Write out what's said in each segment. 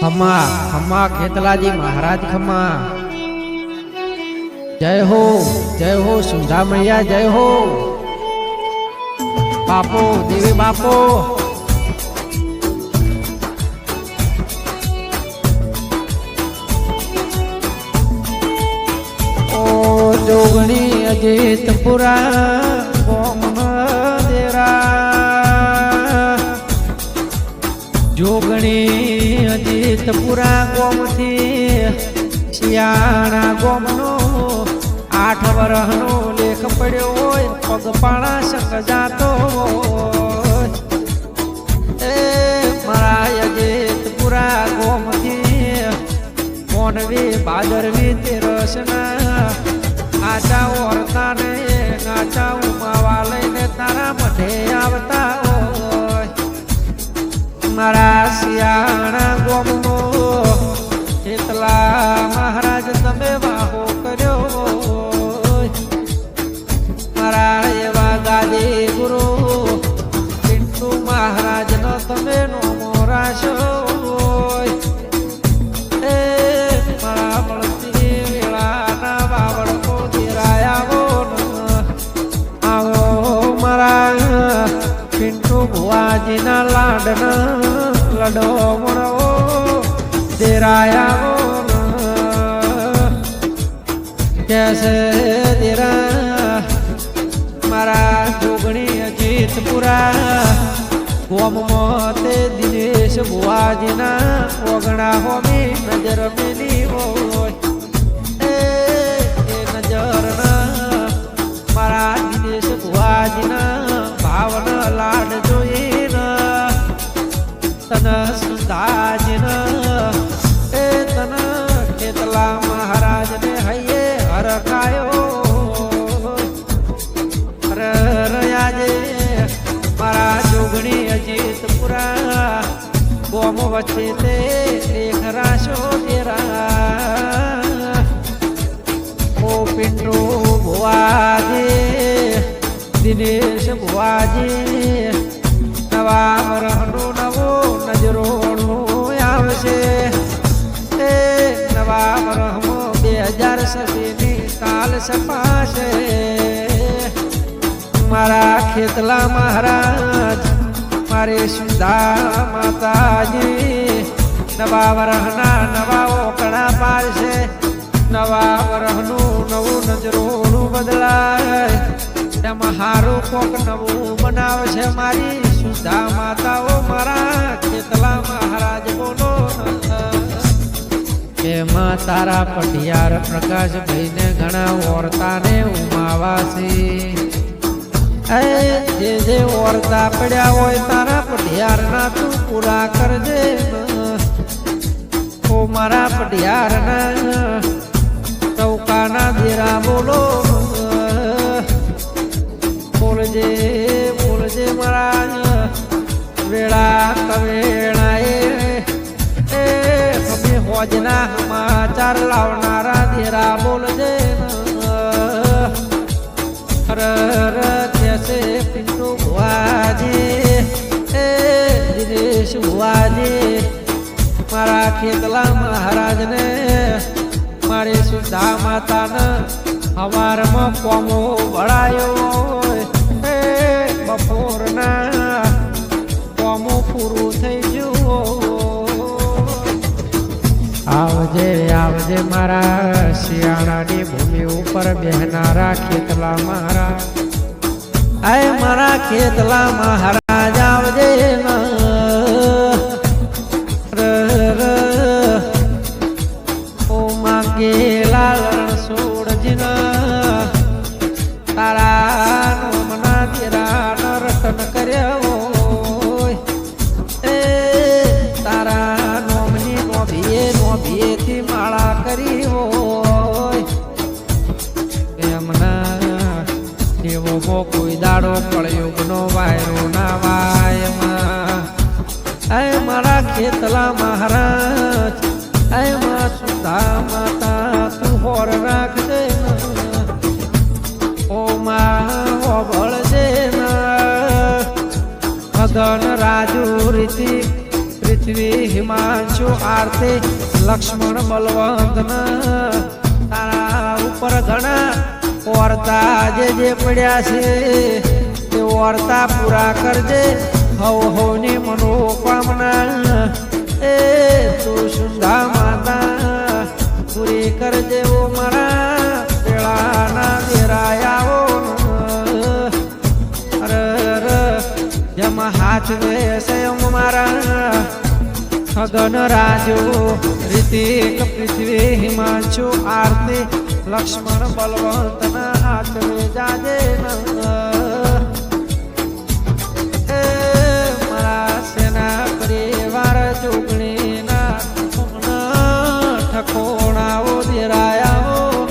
खम्मा खम्मा खेतलाजी महाराज खम्मा। जय हो सुधा मैया जय हो। बापो देवी बापो। ओ जोगणी अजीतपुरा देरा जोगणी अजीतपुरा गोम थी सियाणा गोमनो 8 वरहनो लेख पड्यो होय पगपाळा संग जातो ए मारा अजीतपुरा गोम थी मोनवी भादरवी तेरसना आचा ओरता ने नाचा उमावा लईने तारा मठे आवता होय मारा सियाणा गोमनो એટલા મહારાજ તમે વાહો કર્યો મારા એવા ગાદી ગુરુ પિન્ટુ મહારાજ નો તમે નોમો રાશો એ મારા મળતી વેળાના બાવળકો ધીરાયા આવો મારા પિન્ટુ ભુવાજીના લાડના લડો મળવો तेराया कैसे तेरा मारा जोगणी अजीतपुरा गोम मोते दिनेश बुआजीना ओगणा होमी नजर मिली हो नजर ना मारा दिनेश बुआजीना भावना लाड जोई ना तना सुधाजीना खेतला महाराज ने हये हरकायो रयाजे मारा जोगणी अजीतपुरा गोम वच्चे ते लेख राशो तेरा ओ पिंडो भुवाजी दिनेश भुवाजी नवा वरहनो नवो नजरोणो आवशे नवा वरहमो 2027 साल सपाशे मारा खेतला महाराज मारे सुधा माताजी नवा वरहना नवा ओकड़ा पारशे नवा वरहनु नवु नजरोणु बदलाय एमां हारू कोक नवु बनावशे मारी सुधा माताओ मारा खेतला महाराज बोलो एमा तारा पटियार प्रकाश भाई ने घना औरता ने उमावासी जे जे औरता पड़ा होय तारा पटियार ना तू पूरा कर दे ओ मारा पटियार ना चौका ना देरा बोलो बोल जे मारा वेड़ा कवेणाए होजना समाचार लावणारा धीरा बोल जे कैसे पिंटू भुवाजी दिनेश भुवाजी मारा खेतला महाराज ने मारे सुधा माता ने हमार में कोमो बढ़ायो बपोरना कोमो पूरू थई गयो आवजे आवजे मारा सियाणानी भूमि ऊपर बेहनारा खेतला महाराज आए मारा खेतला महाराज आवजे ना ओ मांगे लालन सोड़ जिना तारा नोमना तेरा न रटन कर्यो तारा नोभिये थी माला करी हो एमना देवो मो कोई दाड़ो कलयुग नो वायरो ना वायमा ऐ मारा खेतला महाराज ऐ मां सुधा माता तू होर राख दे ओ मां हो बळ दे ना मदन राजू रीति પૃથ્વી હિમાંશુ આરતી લક્ષ્મણ બલવંતન તારા ઉપર ઘણા ઓરતા જે પડ્યા છે તે ઓરતા પૂરા કરજે હવ હવની મનોકામના એ તું સુંદા માતા પૂરી કરજે ઓ મારા પેળાના દેરાયાઓ જેમાં હાથ વેસે મારા ખગન રાજો ઋતિક પૃથ્વી હિમાંશુ આરતી લક્ષ્મણ બલવંતના હાથ જાજે મારા સેના પરિવાર જોગણીના ઠકોણાઓ દેરાયાઓ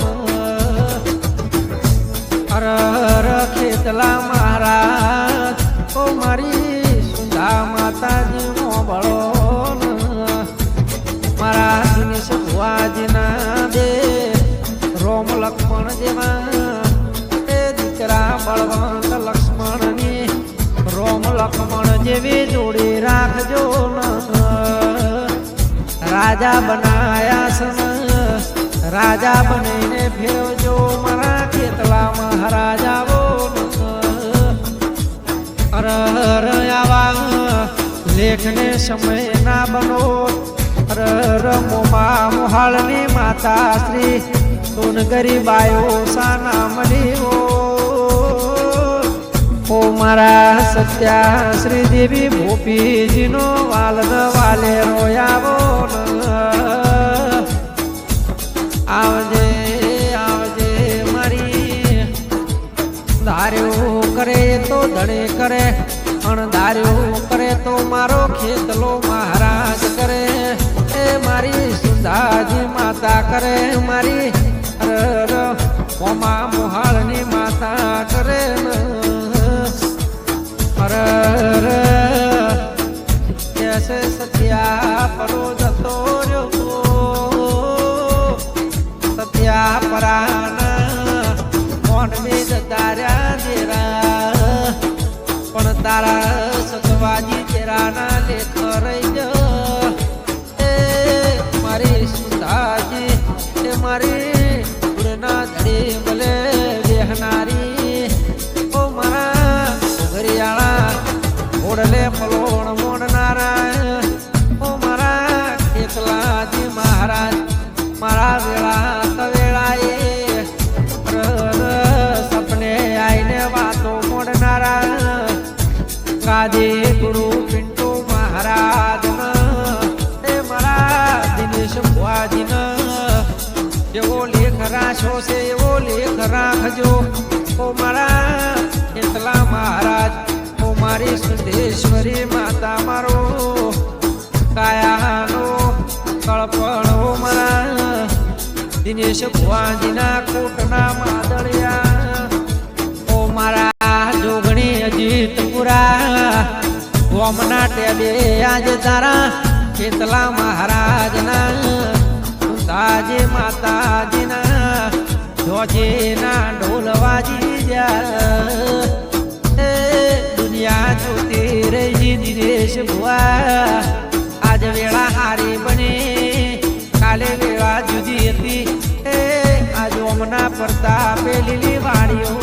હર ખેતલા મહારાજ ઓ મારી સુંદા માતાજી મોબળો મારા દિનેશ ભુવાજીના દે રોમ લક્ષ્મણ જેવા એ દીકરા બળવંત લક્ષ્મણની રોમ લક્ષ્મણ જેવી જોડી રાખજો રાજા બનાયા સન રાજા બનીને ફેરવજો મારા કેટલા મહારાજાઓ હર આવા લેખને સમય ના બનો હર મોમા મોહાળની માતા શ્રી સોનગરી બાયો સાના મળી ઓ મારા સત્યા શ્રી દેવી ભોપીજીનો વાલન વાલે રોયાવો આવજે આવજે મારી ધાર્યો કરે તો ધણે કરે અણધાર્યો કરે તો મારો ખેતલો મહારાજ કરે એ મારી સુંદાજી માતા કરે મારી હર મોમા મોહાળની માતા કરે હર કેસે સત્યા પરો જતો રહ્યો સત્યા પરાના મોનવી જતાર્યા દેરા પણ તારા સતવાજી તેરાના લેખ રહી જ એ મારી સુતાજી એ મારી ગુણના ધડી ભલે બેહનારી ઓ મારા ઘરિયાળા ઓડલે પલોણ મોડનારા ઓ મારા એકલાજી મહારાજ મારા વેળા તવેળાએ સપને આઈને વાતો મોડનારા કાજે ગુરુ પિન્ટુ મહારાજ એ મારા દિનેશ ભુવાજીના એવો લેખ રાખ્યો છે એવો લેખ રાખજો ઓ મારા એટલા મહારાજ ઓ મારી સુધેશ્વરી માતા મારો કાયાનો કળપણો મારા દિનેશ ભુવાજીના કોટના માદળિયા ઓ મારા જોગણી અજીતપુરા ગોમના ટેબે આજે તારા ખેતલા મહારાજના સુંદાજી માતાજીના જોજીના ઢોલવાજી જા દુનિયા જોતી રહી દિનેશ ભુવા આજ વેળા હારી બની કાલે વેળા જુદી હતી એ આજ ઓમના પ્રતાપે લીલી વાડીઓ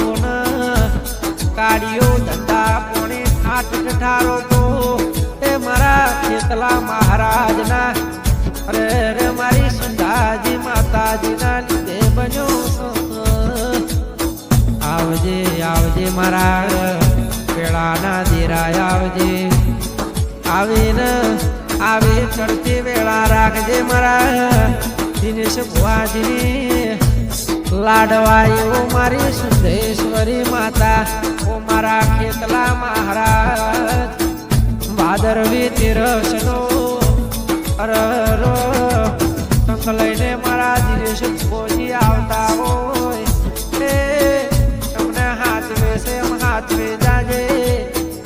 કાઢીઓ ધંધા પોણે આઠ ઠારો તો એ મારા ખેતલા મહારાજના અરે રે મારી સુંદાજી માતાજીના લીધે બન્યો આવજે આવજે મારા પેળાના દેરાય આવજે આવીને આવે ચડતી વેળા રાખજે મારા દિનેશ ભુવાજીની લાડવાયો મારી સુંદેશ્વરી માતા ઓ મારા ખેતલા મહારાજ ભાદરવી તીરસનો અરરો સંક લઈને મારા દિનેશ ભુવાજી આવતા હોય તમને હાથ વેસે હાથ વેજાજે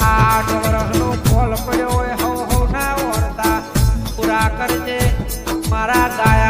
8 વર્ષનો ફળ પડ્યો હોય હવ ના ઓરતા પૂરા કરજે મારા ગાય